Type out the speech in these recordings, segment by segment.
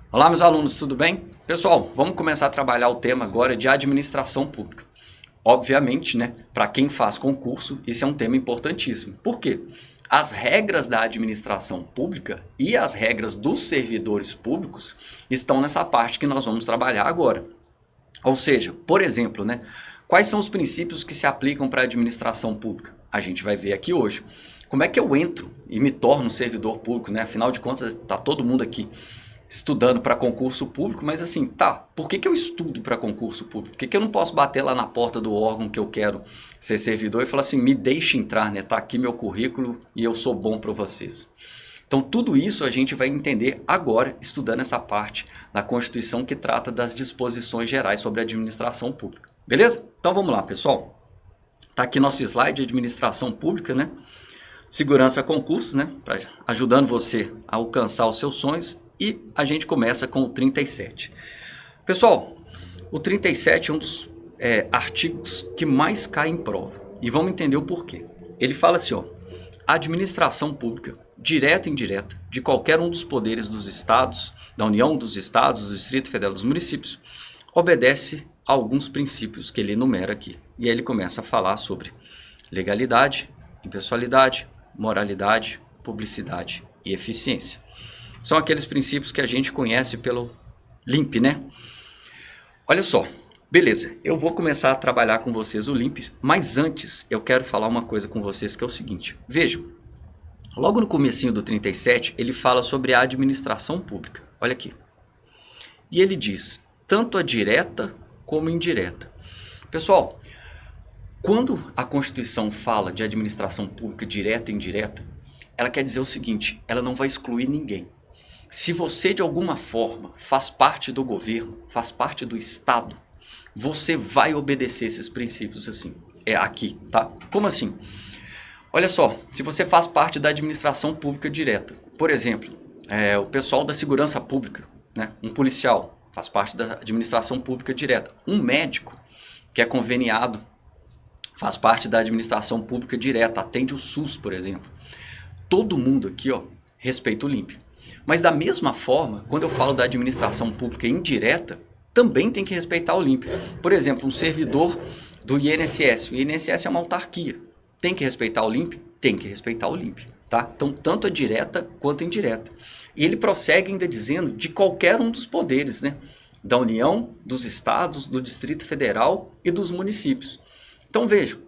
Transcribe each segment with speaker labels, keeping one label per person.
Speaker 1: Olá, meus alunos, tudo bem? Pessoal, vamos começar a trabalhar o tema agora de administração pública. Obviamente, né, para quem faz concurso, isso é um tema importantíssimo. Por quê? As regras da administração pública e as regras dos servidores públicos estão nessa parte que nós vamos trabalhar agora. Ou seja, por exemplo, né, quais são os princípios que se aplicam para a administração pública? A gente vai ver aqui hoje. Como é que eu entro e me torno um servidor público, né? Afinal de contas, está todo mundo aqui estudando para concurso público, mas assim, tá, por que eu estudo para concurso público? Por que eu não posso bater lá na porta do órgão que eu quero ser servidor e falar assim, me deixe entrar, né? Tá aqui meu currículo e eu sou bom para vocês. Então tudo isso a gente vai entender agora, estudando essa parte da Constituição que trata das disposições gerais sobre a administração pública. Beleza? Então vamos lá, pessoal. Tá aqui nosso slide de administração pública, né? Segurança concursos, né? Ajudando você a alcançar os seus sonhos. E a gente começa com o 37. Pessoal, o 37 é um dos artigos que mais cai em prova. E vamos entender o porquê. Ele fala assim, ó, a administração pública, direta e indireta, de qualquer um dos poderes dos estados, da União, dos estados, do Distrito Federal, dos municípios, obedece a alguns princípios que ele enumera aqui. E aí ele começa a falar sobre legalidade, impessoalidade, moralidade, publicidade e eficiência. São aqueles princípios que a gente conhece pelo LIMP, né? Olha só, beleza, eu vou começar a trabalhar com vocês o LIMP, mas antes eu quero falar uma coisa com vocês que é o seguinte. Vejam, logo no comecinho do 37, ele fala sobre a administração pública. Olha aqui. E ele diz, tanto a direta como a indireta. Pessoal, quando a Constituição fala de administração pública direta e indireta, ela quer dizer o seguinte, ela não vai excluir ninguém. Se você de alguma forma faz parte do governo, faz parte do Estado, você vai obedecer esses princípios assim. É aqui, tá? Como assim? Olha só, se você faz parte da administração pública direta, por exemplo, o pessoal da segurança pública, né? Um policial faz parte da administração pública direta. Um médico que é conveniado faz parte da administração pública direta, atende o SUS, por exemplo. Todo mundo aqui, ó, respeita o LIMP. Mas da mesma forma, quando eu falo da administração pública indireta, também tem que respeitar o LIMP. Por exemplo, um servidor do INSS. O INSS é uma autarquia. Tem que respeitar o LIMP? Tem que respeitar o LIMP. Tá? Então, tanto a direta quanto a indireta. E ele prossegue ainda dizendo de qualquer um dos poderes, né? Da União, dos estados, do Distrito Federal e dos municípios. Então vejam,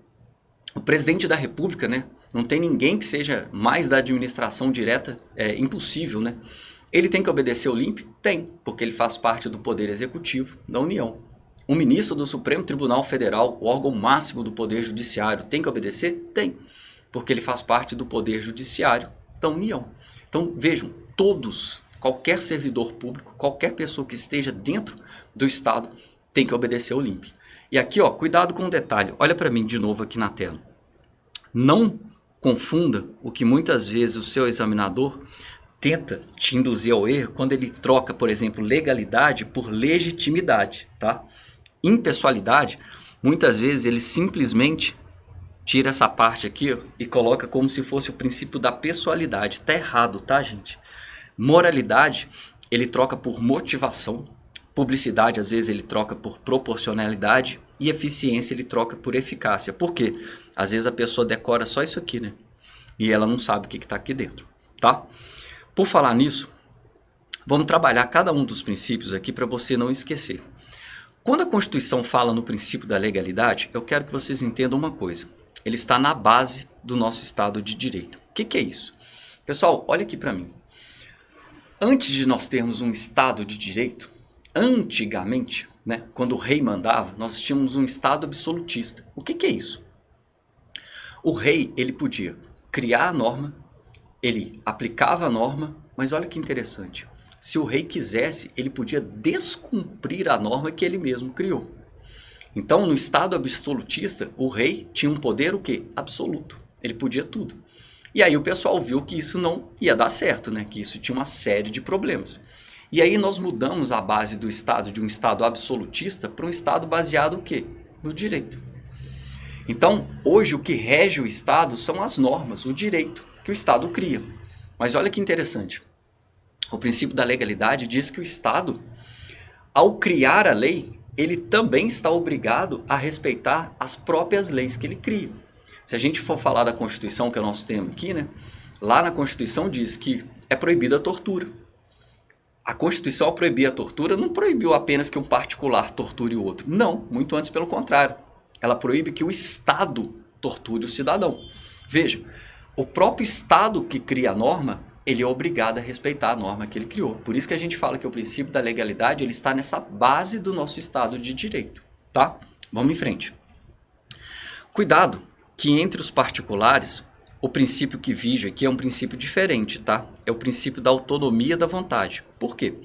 Speaker 1: o presidente da República, né? Não tem ninguém que seja mais da administração direta, é impossível, né? Ele tem que obedecer o LIMP? Tem, porque ele faz parte do Poder Executivo da União. O ministro do Supremo Tribunal Federal, o órgão máximo do Poder Judiciário, tem que obedecer? Tem, porque ele faz parte do Poder Judiciário da União. Então vejam, todos, qualquer servidor público, qualquer pessoa que esteja dentro do Estado tem que obedecer o LIMP. E aqui, ó, cuidado com um detalhe, olha para mim de novo aqui na tela. Não confunda o que muitas vezes o seu examinador tenta te induzir ao erro quando ele troca, por exemplo, legalidade por legitimidade, tá? Impessoalidade, muitas vezes ele simplesmente tira essa parte aqui, ó, e coloca como se fosse o princípio da pessoalidade. Tá errado, tá, gente? Moralidade, ele troca por motivação. Publicidade, às vezes, ele troca por proporcionalidade. E eficiência, ele troca por eficácia. Por quê? Às vezes a pessoa decora só isso aqui, né? E ela não sabe o que está aqui dentro, tá? Por falar nisso, vamos trabalhar cada um dos princípios aqui para você não esquecer. Quando a Constituição fala no princípio da legalidade, eu quero que vocês entendam uma coisa. Ele está na base do nosso Estado de Direito. O que é isso? Pessoal, olha aqui para mim. Antes de nós termos um Estado de Direito, antigamente, né, quando o rei mandava, nós tínhamos um Estado absolutista. O que é isso? O rei, ele podia criar a norma, ele aplicava a norma, mas olha que interessante. Se o rei quisesse, ele podia descumprir a norma que ele mesmo criou. Então, no Estado absolutista, o rei tinha um poder o quê? Absoluto. Ele podia tudo. E aí o pessoal viu que isso não ia dar certo, né? Que isso tinha uma série de problemas. E aí nós mudamos a base do Estado, de um Estado absolutista, para um Estado baseado o quê? No direito. Então, hoje o que rege o Estado são as normas, o direito que o Estado cria. Mas olha que interessante. O princípio da legalidade diz que o Estado, ao criar a lei, ele também está obrigado a respeitar as próprias leis que ele cria. Se a gente for falar da Constituição, que é o nosso tema aqui, né? Lá na Constituição diz que é proibida a tortura. A Constituição, ao proibir a tortura, não proibiu apenas que um particular torture o outro. Não, muito antes pelo contrário. Ela proíbe que o Estado torture o cidadão. Veja, o próprio Estado que cria a norma, ele é obrigado a respeitar a norma que ele criou. Por isso que a gente fala que o princípio da legalidade ele está nessa base do nosso Estado de Direito. Tá? Vamos em frente. Cuidado que entre os particulares, o princípio que vige aqui é um princípio diferente, tá? É o princípio da autonomia da vontade. Por quê?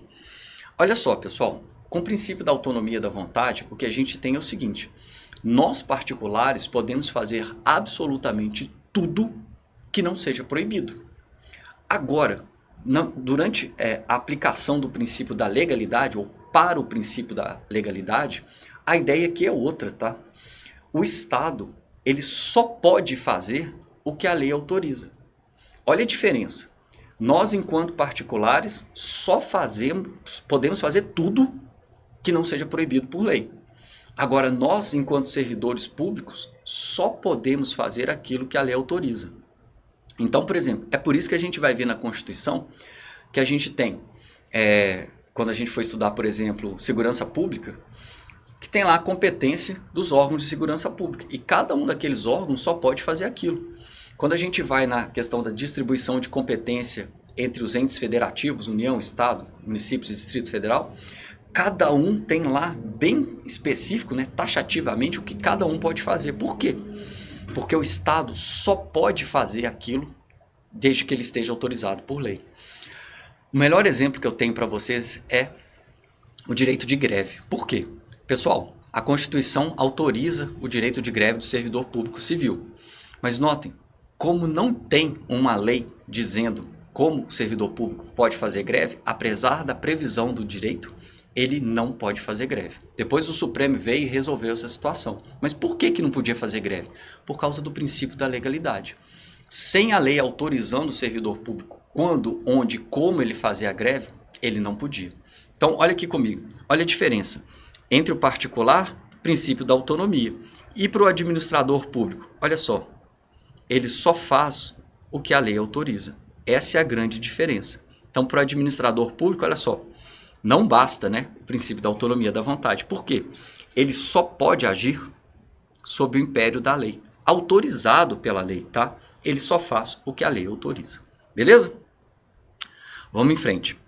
Speaker 1: Olha só, pessoal, com o princípio da autonomia da vontade, o que a gente tem é o seguinte: nós particulares podemos fazer absolutamente tudo que não seja proibido. Agora, durante a aplicação do princípio da legalidade, ou para o princípio da legalidade, a ideia aqui é outra, tá? O Estado, ele só pode fazer o que a lei autoriza. Olha a diferença. Nós, enquanto particulares, podemos fazer tudo que não seja proibido por lei. Agora, nós, enquanto servidores públicos, só podemos fazer aquilo que a lei autoriza. Então, por exemplo, é por isso que a gente vai ver na Constituição que a gente tem, quando a gente for estudar, por exemplo, segurança pública, que tem lá a competência dos órgãos de segurança pública. E cada um daqueles órgãos só pode fazer aquilo. Quando a gente vai na questão da distribuição de competência entre os entes federativos, União, Estado, municípios e Distrito Federal, cada um tem lá bem específico, né, taxativamente, o que cada um pode fazer. Por quê? Porque o Estado só pode fazer aquilo desde que ele esteja autorizado por lei. O melhor exemplo que eu tenho para vocês é o direito de greve. Por quê? Pessoal, a Constituição autoriza o direito de greve do servidor público civil. Mas notem, como não tem uma lei dizendo como o servidor público pode fazer greve, apesar da previsão do direito, ele não pode fazer greve. Depois o Supremo veio e resolveu essa situação. Mas por que não podia fazer greve? Por causa do princípio da legalidade. Sem a lei autorizando o servidor público quando, onde, como ele fazia a greve, ele não podia. Então, olha aqui comigo. Olha a diferença entre o particular, princípio da autonomia, e para o administrador público. Olha só, ele só faz o que a lei autoriza. Essa é a grande diferença. Então, para o administrador público, olha só, não basta, né, o princípio da autonomia da vontade. Por quê? Ele só pode agir sob o império da lei. Autorizado pela lei, tá? Ele só faz o que a lei autoriza. Beleza? Vamos em frente.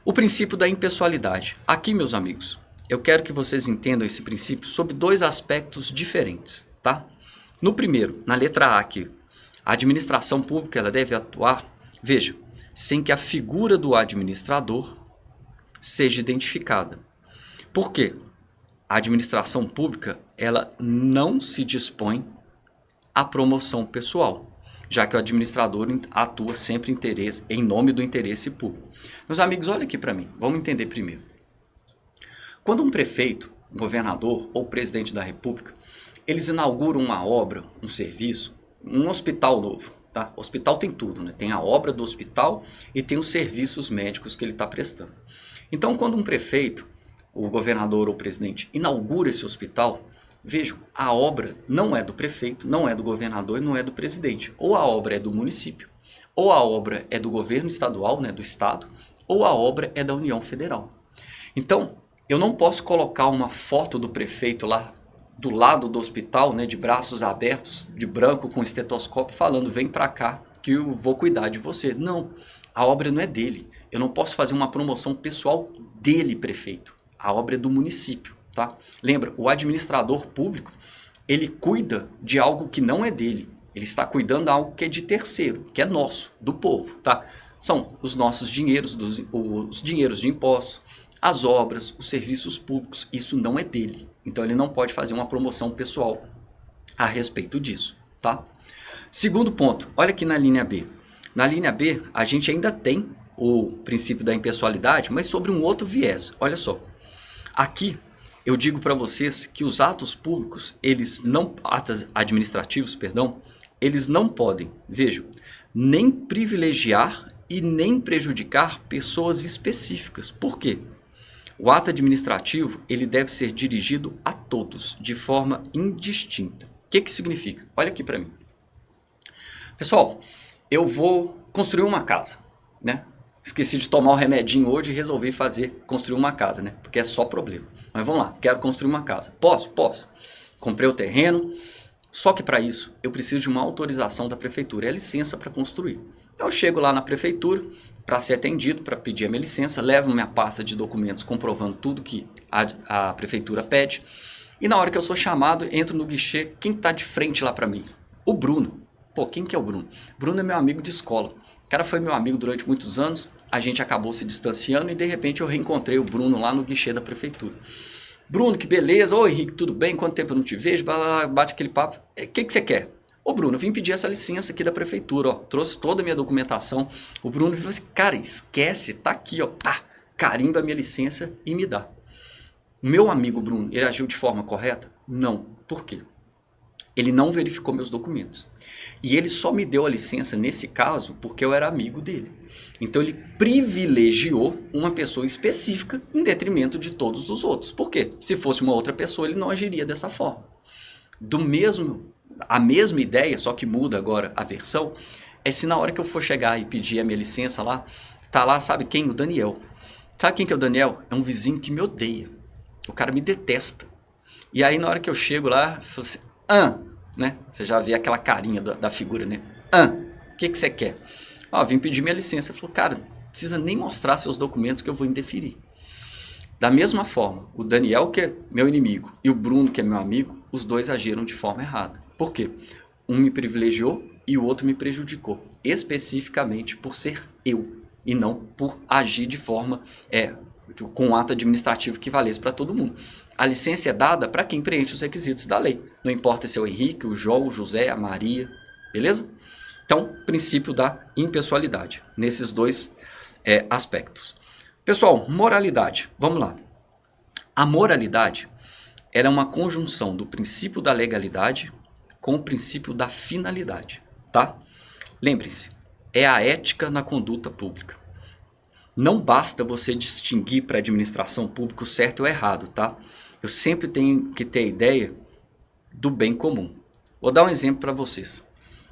Speaker 1: O princípio da impessoalidade. Aqui, meus amigos, eu quero que vocês entendam esse princípio sob dois aspectos diferentes, tá? No primeiro, na letra A aqui, a administração pública ela deve atuar, veja, sem que a figura do administrador seja identificada. Por quê? A administração pública ela não se dispõe à promoção pessoal, já que o administrador atua sempre em nome do interesse público. Meus amigos, olha aqui para mim, vamos entender primeiro. Quando um prefeito, um governador ou presidente da república, eles inauguram uma obra, um serviço, um hospital novo, tá? O hospital tem tudo, né? Tem a obra do hospital e tem os serviços médicos que ele está prestando. Então, quando um prefeito, o governador ou o presidente inaugura esse hospital, vejam, a obra não é do prefeito, não é do governador e não é do presidente. Ou a obra é do município, ou a obra é do governo estadual, né, do estado, ou a obra é da União Federal. Então, eu não posso colocar uma foto do prefeito lá do lado do hospital, né, de braços abertos, de branco, com estetoscópio, falando, vem para cá que eu vou cuidar de você. Não, a obra não é dele. Eu não posso fazer uma promoção pessoal dele, prefeito. A obra é do município, tá? Lembra, o administrador público, ele cuida de algo que não é dele. Ele está cuidando de algo que é de terceiro, que é nosso, do povo, tá? São os nossos dinheiros, os dinheiros de impostos, as obras, os serviços públicos. Isso não é dele. Então ele não pode fazer uma promoção pessoal a respeito disso, tá? Segundo ponto, olha aqui na linha B. Na linha B, a gente ainda tem o princípio da impessoalidade, mas sobre um outro viés. Olha só. Aqui eu digo para vocês que os atos públicos, atos administrativos, perdão, eles não podem, vejam, nem privilegiar e nem prejudicar pessoas específicas. Por quê? O ato administrativo ele deve ser dirigido a todos, de forma indistinta. O que significa? Olha aqui para mim. Pessoal, eu vou construir uma casa, né? Esqueci de tomar o remedinho hoje e resolvi construir uma casa, né? Porque é só problema. Mas vamos lá, quero construir uma casa. Posso? Posso. Comprei o terreno, só que para isso eu preciso de uma autorização da prefeitura, é a licença para construir. Então eu chego lá na prefeitura para ser atendido, para pedir a minha licença, levo minha pasta de documentos comprovando tudo que a prefeitura pede. E na hora que eu sou chamado, entro no guichê, quem está de frente lá para mim? O Bruno. Pô, quem que é o Bruno? Bruno é meu amigo de escola. O cara foi meu amigo durante muitos anos, a gente acabou se distanciando e de repente eu reencontrei o Bruno lá no guichê da prefeitura. Bruno, que beleza. Ô Henrique, tudo bem? Quanto tempo eu não te vejo? Bate aquele papo. O que você quer? Ô Bruno, eu vim pedir essa licença aqui da prefeitura, ó. Trouxe toda a minha documentação. O Bruno falou assim, cara, esquece, tá aqui, ó. Pá, carimba a minha licença e me dá. Meu amigo Bruno, ele agiu de forma correta? Não. Por quê? Ele não verificou meus documentos. E ele só me deu a licença nesse caso porque eu era amigo dele. Então ele privilegiou uma pessoa específica em detrimento de todos os outros. Por quê? Se fosse uma outra pessoa, ele não agiria dessa forma. A mesma ideia, só que muda agora a versão, é se na hora que eu for chegar e pedir a minha licença lá, tá lá, sabe quem? O Daniel. Sabe quem que é o Daniel? É um vizinho que me odeia. O cara me detesta. E aí na hora que eu chego lá, eu falo assim, né? Você já vê aquela carinha da figura, né? O que você quer? Vim pedir minha licença. Ele falou, cara, não precisa nem mostrar seus documentos que eu vou indeferir. Da mesma forma, o Daniel, que é meu inimigo, e o Bruno, que é meu amigo, os dois agiram de forma errada. Por quê? Um me privilegiou e o outro me prejudicou. Especificamente por ser eu, e não por agir de forma, com um ato administrativo que valesse para todo mundo. A licença é dada para quem preenche os requisitos da lei. Não importa se é o Henrique, o João, o José, a Maria, beleza? Então, princípio da impessoalidade, nesses dois aspectos. Pessoal, moralidade, vamos lá. A moralidade era uma conjunção do princípio da legalidade com o princípio da finalidade, tá? Lembre-se, é a ética na conduta pública. Não basta você distinguir para a administração pública o certo e o errado, tá? Eu sempre tenho que ter a ideia do bem comum. Vou dar um exemplo para vocês.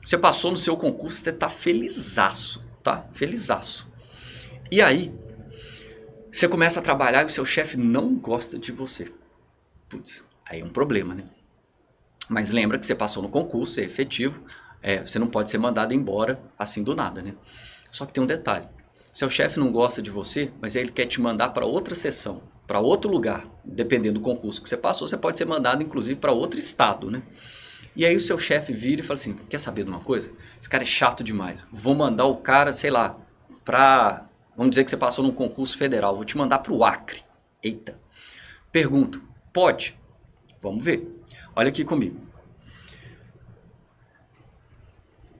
Speaker 1: Você passou no seu concurso, você está felizaço, tá? Felizaço. E aí, você começa a trabalhar e o seu chefe não gosta de você. Putz, aí é um problema, né? Mas lembra que você passou no concurso, é efetivo, você não pode ser mandado embora assim do nada, né? Só que tem um detalhe. Seu chefe não gosta de você, mas ele quer te mandar para outra seção, para outro lugar. Dependendo do concurso que você passou, você pode ser mandado inclusive para outro estado, né? E aí o seu chefe vira e fala assim, quer saber de uma coisa? Esse cara é chato demais. Vou mandar o cara, sei lá, para... Vamos dizer que você passou num concurso federal, vou te mandar para o Acre. Eita. Pergunto, pode? Vamos ver. Olha aqui comigo.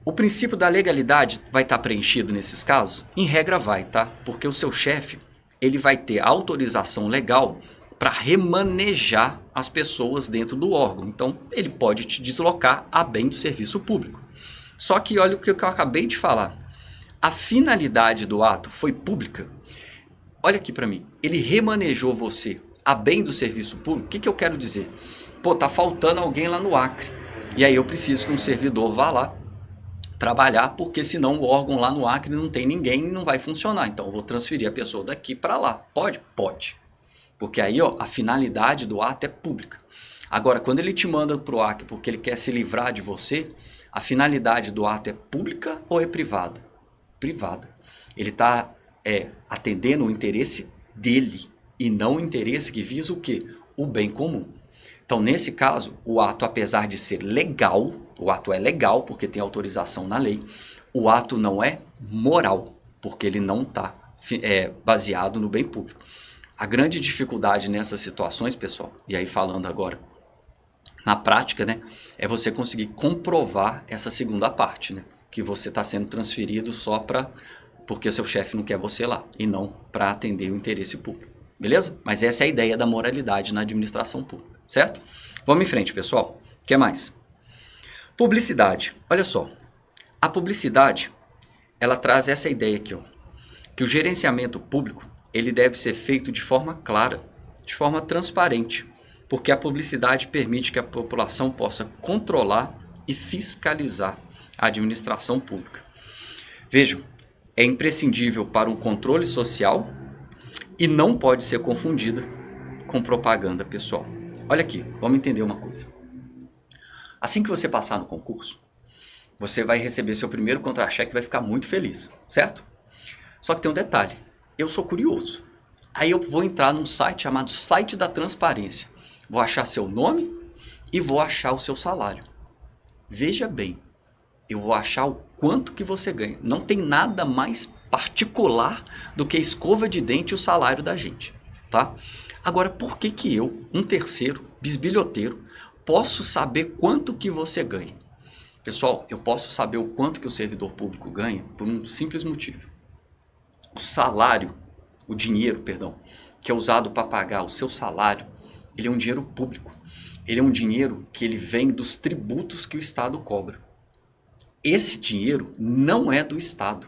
Speaker 1: O princípio da legalidade vai estar preenchido nesses casos? Em regra vai, tá? Porque o seu chefe, ele vai ter autorização legal para remanejar as pessoas dentro do órgão. Então, ele pode te deslocar a bem do serviço público. Só que olha o que eu acabei de falar. A finalidade do ato foi pública. Olha aqui para mim. Ele remanejou você a bem do serviço público. O que eu quero dizer? Pô, tá faltando alguém lá no Acre. E aí eu preciso que um servidor vá lá trabalhar, porque senão o órgão lá no Acre não tem ninguém e não vai funcionar. Então eu vou transferir a pessoa daqui para lá. Pode? Pode. Porque aí a finalidade do ato é pública. Agora, quando ele te manda para o Acre porque ele quer se livrar de você, a finalidade do ato é pública ou é privada? Privada. Ele está atendendo o interesse dele e não o interesse que visa o quê? O bem comum. Então, nesse caso, o ato, apesar de ser legal, o ato é legal porque tem autorização na lei, o ato não é moral, porque ele não está baseado no bem público. A grande dificuldade nessas situações, pessoal, e aí falando agora na prática, né, é você conseguir comprovar essa segunda parte, né, que você está sendo transferido só porque seu chefe não quer você lá, e não para atender o interesse público. Beleza? Mas essa é a ideia da moralidade na administração pública, certo? Vamos em frente, pessoal. O que mais? Publicidade. Olha só. A publicidade, ela traz essa ideia aqui, ó, que o gerenciamento público ele deve ser feito de forma clara, de forma transparente, porque a publicidade permite que a população possa controlar e fiscalizar a administração pública. Vejam, é imprescindível para um controle social e não pode ser confundida com propaganda pessoal. Olha aqui, vamos entender uma coisa. Assim que você passar no concurso, você vai receber seu primeiro contra-cheque e vai ficar muito feliz, certo? Só que tem um detalhe, eu sou curioso. Aí eu vou entrar num site chamado Site da Transparência. Vou achar seu nome e vou achar o seu salário. Veja bem, eu vou achar o quanto que você ganha. Não tem nada mais particular do que a escova de dente e o salário da gente, tá? Agora, por que que eu, um terceiro, bisbilhoteiro, posso saber quanto que você ganha? Pessoal, eu posso saber o quanto que o servidor público ganha por um simples motivo. O salário, o dinheiro, perdão, que é usado para pagar o seu salário, ele é um dinheiro público. Ele é um dinheiro que ele vem dos tributos que o Estado cobra. Esse dinheiro não é do Estado.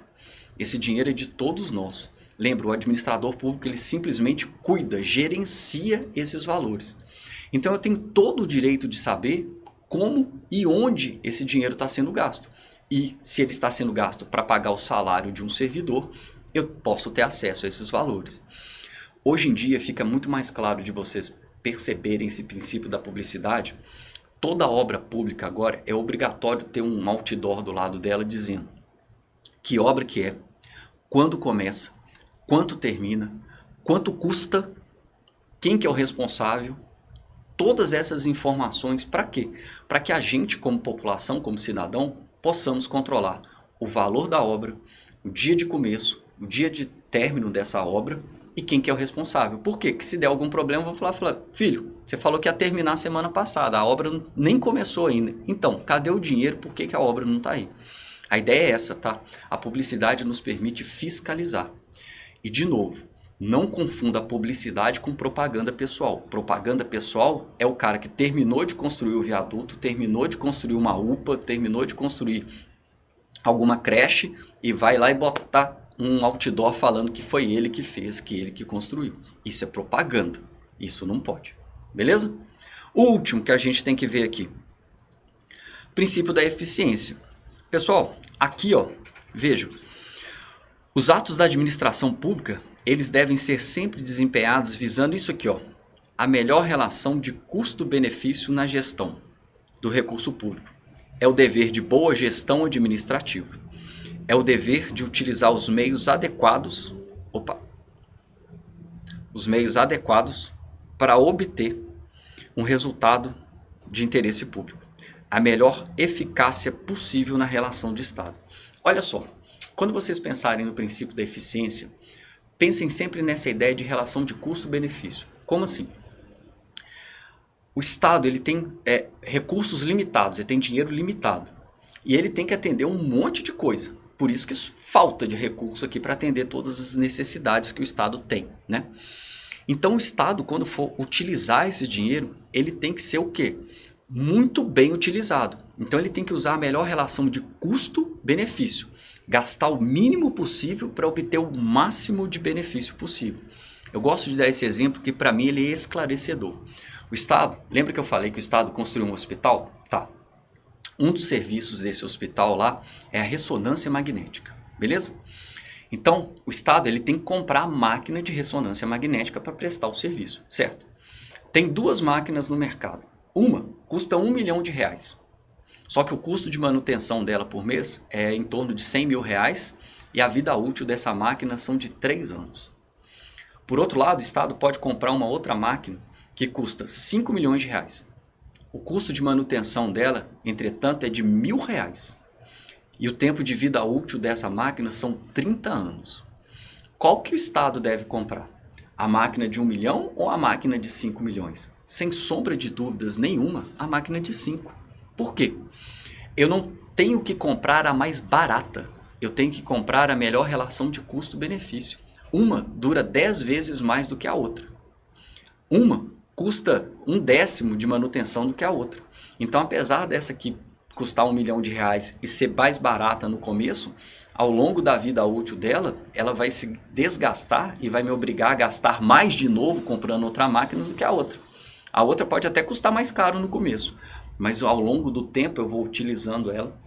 Speaker 1: Esse dinheiro é de todos nós. Lembra, o administrador público ele simplesmente cuida, gerencia esses valores. Então eu tenho todo o direito de saber como e onde esse dinheiro está sendo gasto. E se ele está sendo gasto para pagar o salário de um servidor, eu posso ter acesso a esses valores. Hoje em dia fica muito mais claro de vocês perceberem esse princípio da publicidade. Toda obra pública agora é obrigatório ter um outdoor do lado dela dizendo que obra que é, quando começa, quanto termina, quanto custa, quem que é o responsável. Todas essas informações para quê? Para que a gente como população, como cidadão, possamos controlar o valor da obra, o dia de começo, o dia de término dessa obra e quem que é o responsável. Por quê? Que se der algum problema eu vou falar, filho, você falou que ia terminar semana passada, a obra nem começou ainda. Então, cadê o dinheiro? Por que que a obra não está aí? A ideia é essa, tá? A publicidade nos permite fiscalizar. E de novo, não confunda a publicidade com propaganda pessoal. Propaganda pessoal é o cara que terminou de construir o viaduto, terminou de construir uma UPA, terminou de construir alguma creche e vai lá e botar um outdoor falando que foi ele que fez, que ele que construiu. Isso é propaganda. Isso não pode. Beleza? O último que a gente tem que ver aqui. Princípio da eficiência. Pessoal, aqui ó, vejam. Os atos da administração pública, eles devem ser sempre desempenhados visando isso aqui ó. A melhor relação de custo-benefício na gestão do recurso público. É o dever de boa gestão administrativa. É o dever de utilizar os meios adequados, para obter um resultado de interesse público. A melhor eficácia possível na relação de Estado. Olha só, quando vocês pensarem no princípio da eficiência, pensem sempre nessa ideia de relação de custo-benefício. Como assim? O Estado ele tem recursos limitados, ele tem dinheiro limitado. E ele tem que atender um monte de coisa. Por isso que falta de recurso aqui para atender todas as necessidades que o Estado tem, né? Então o Estado, quando for utilizar esse dinheiro, ele tem que ser o quê? Muito bem utilizado. Então ele tem que usar a melhor relação de custo-benefício. Gastar o mínimo possível para obter o máximo de benefício possível. Eu gosto de dar esse exemplo que para mim ele é esclarecedor. O Estado, lembra que eu falei que o Estado construiu um hospital? Tá. Um dos serviços desse hospital lá é a ressonância magnética, beleza? Então, o Estado ele tem que comprar a máquina de ressonância magnética para prestar o serviço, certo? Tem duas máquinas no mercado. Uma custa R$1 milhão. Só que o custo de manutenção dela por mês é em torno de R$100 mil e a vida útil dessa máquina são de 3 anos. Por outro lado, o Estado pode comprar uma outra máquina que custa R$5 milhões. O custo de manutenção dela, entretanto, é de R$1.000. E o tempo de vida útil dessa máquina são 30 anos. Qual que o Estado deve comprar? A máquina de 1 milhão ou a máquina de 5 milhões? Sem sombra de dúvidas nenhuma, a máquina de 5. Por quê? Eu não tenho que comprar a mais barata. Eu tenho que comprar a melhor relação de custo-benefício. Uma dura 10 vezes mais do que a outra. Uma custa 1/10 de manutenção do que a outra. Então, apesar dessa aqui custar R$1 milhão e ser mais barata no começo, ao longo da vida útil dela, ela vai se desgastar e vai me obrigar a gastar mais de novo comprando outra máquina do que a outra. A outra pode até custar mais caro no começo, mas ao longo do tempo eu vou utilizando ela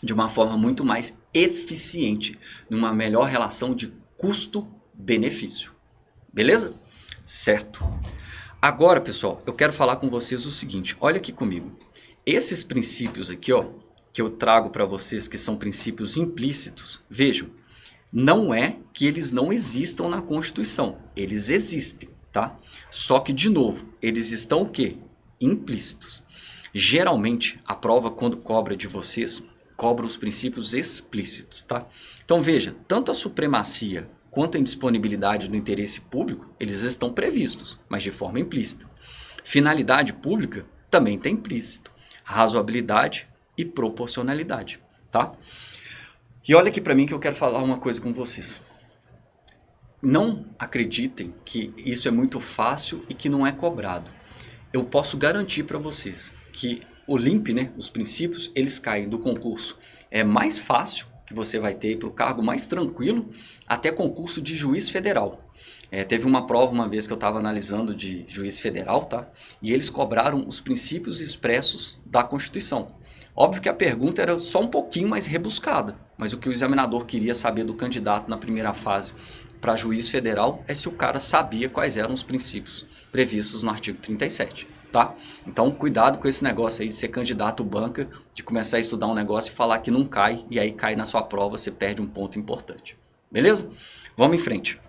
Speaker 1: de uma forma muito mais eficiente, numa melhor relação de custo-benefício. Beleza? Certo. Agora, pessoal, eu quero falar com vocês o seguinte, olha aqui comigo. Esses princípios aqui, ó, que eu trago para vocês, que são princípios implícitos, vejam, não é que eles não existam na Constituição, eles existem, tá? Só que, de novo, eles estão o quê? Implícitos. Geralmente, a prova, quando cobra de vocês, cobra os princípios explícitos, tá? Então, veja, tanto a supremacia quanto a indisponibilidade do interesse público, eles estão previstos, mas de forma implícita. Finalidade pública também está implícito. Razoabilidade e proporcionalidade, tá? E olha aqui para mim que eu quero falar uma coisa com vocês. Não acreditem que isso é muito fácil e que não é cobrado. Eu posso garantir para vocês que o LIMP, né, os princípios, eles caem do concurso mais fácil que você vai ter para o cargo mais tranquilo, até concurso de juiz federal. Teve uma prova uma vez que eu estava analisando de juiz federal, tá? E eles cobraram os princípios expressos da Constituição. Óbvio que a pergunta era só um pouquinho mais rebuscada, mas o que o examinador queria saber do candidato na primeira fase para juiz federal é se o cara sabia quais eram os princípios previstos no artigo 37. Tá? Então, cuidado com esse negócio aí de ser candidato banca, de começar a estudar um negócio e falar que não cai, e aí cai na sua prova, você perde um ponto importante. Beleza? Vamos em frente.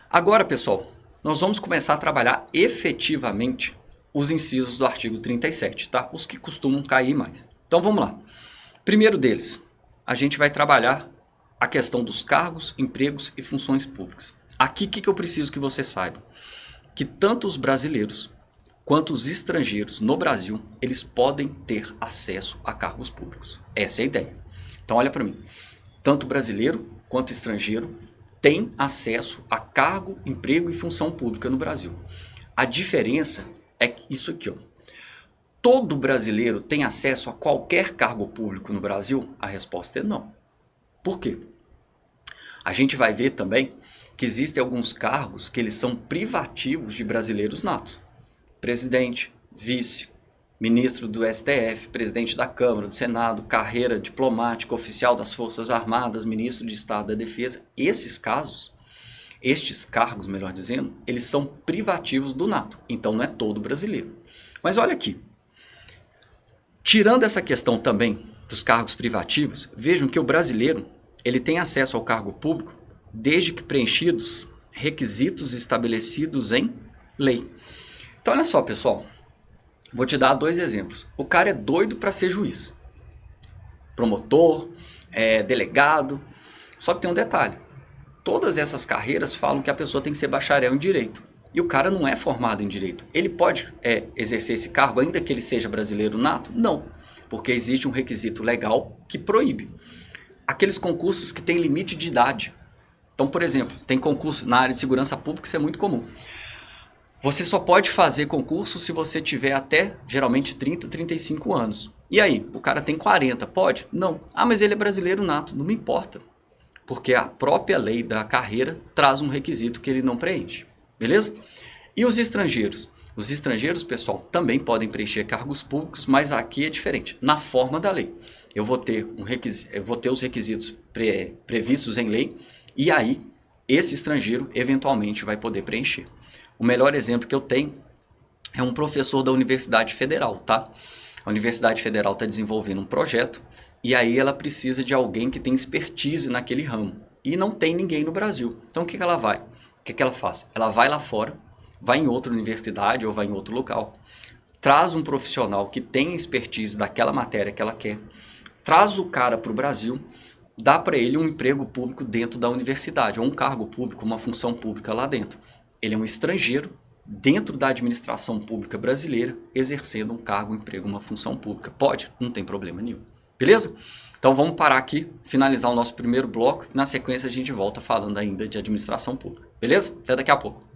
Speaker 1: Agora, pessoal, nós vamos começar a trabalhar efetivamente os incisos do artigo 37, tá? Os que costumam cair mais. Então, vamos lá. Primeiro deles, a gente vai trabalhar a questão dos cargos, empregos e funções públicas. Aqui, o que eu preciso que você saiba? Que tanto os brasileiros quanto os estrangeiros no Brasil, eles podem ter acesso a cargos públicos. Essa é a ideia. Então olha para mim, tanto brasileiro quanto estrangeiro tem acesso a cargo, emprego e função pública no Brasil. A diferença é isso aqui, ó. Todo brasileiro tem acesso a qualquer cargo público no Brasil? A resposta é não. Por quê? A gente vai ver também que existem alguns cargos que eles são privativos de brasileiros natos. Presidente, vice, ministro do STF, presidente da Câmara, do Senado, carreira diplomática, oficial das Forças Armadas, ministro de Estado da Defesa. Estes cargos, melhor dizendo, eles são privativos do nato. Então não é todo brasileiro. Mas olha aqui. Tirando essa questão também dos cargos privativos, vejam que o brasileiro ele tem acesso ao cargo público desde que preenchidos requisitos estabelecidos em lei. Então olha só, pessoal, vou te dar 2 exemplos. O cara é doido para ser juiz, promotor, delegado, só que tem um detalhe. Todas essas carreiras falam que a pessoa tem que ser bacharel em direito. E o cara não é formado em direito. Ele pode exercer esse cargo ainda que ele seja brasileiro nato? Não, porque existe um requisito legal que proíbe. Aqueles concursos que têm limite de idade. Então, por exemplo, tem concurso na área de segurança pública, isso é muito comum. Você só pode fazer concurso se você tiver até, geralmente, 30, 35 anos. E aí, o cara tem 40, pode? Não. Ah, mas ele é brasileiro nato. Não me importa. Porque a própria lei da carreira traz um requisito que ele não preenche. Beleza? E os estrangeiros? Os estrangeiros, pessoal, também podem preencher cargos públicos, mas aqui é diferente. Na forma da lei. Eu vou ter os requisitos previstos em lei. E aí, esse estrangeiro eventualmente vai poder preencher. O melhor exemplo que eu tenho é um professor da Universidade Federal, tá? A Universidade Federal está desenvolvendo um projeto e aí ela precisa de alguém que tem expertise naquele ramo. E não tem ninguém no Brasil. Então o que ela vai? O que ela faz? Ela vai lá fora, vai em outra universidade ou vai em outro local, traz um profissional que tem expertise daquela matéria que ela quer, traz o cara para o Brasil, dá para ele um emprego público dentro da universidade, ou um cargo público, uma função pública lá dentro. Ele é um estrangeiro dentro da administração pública brasileira, exercendo um cargo, um emprego, uma função pública. Pode? Não tem problema nenhum. Beleza? Então vamos parar aqui, finalizar o nosso primeiro bloco, e na sequência a gente volta falando ainda de administração pública. Beleza? Até daqui a pouco.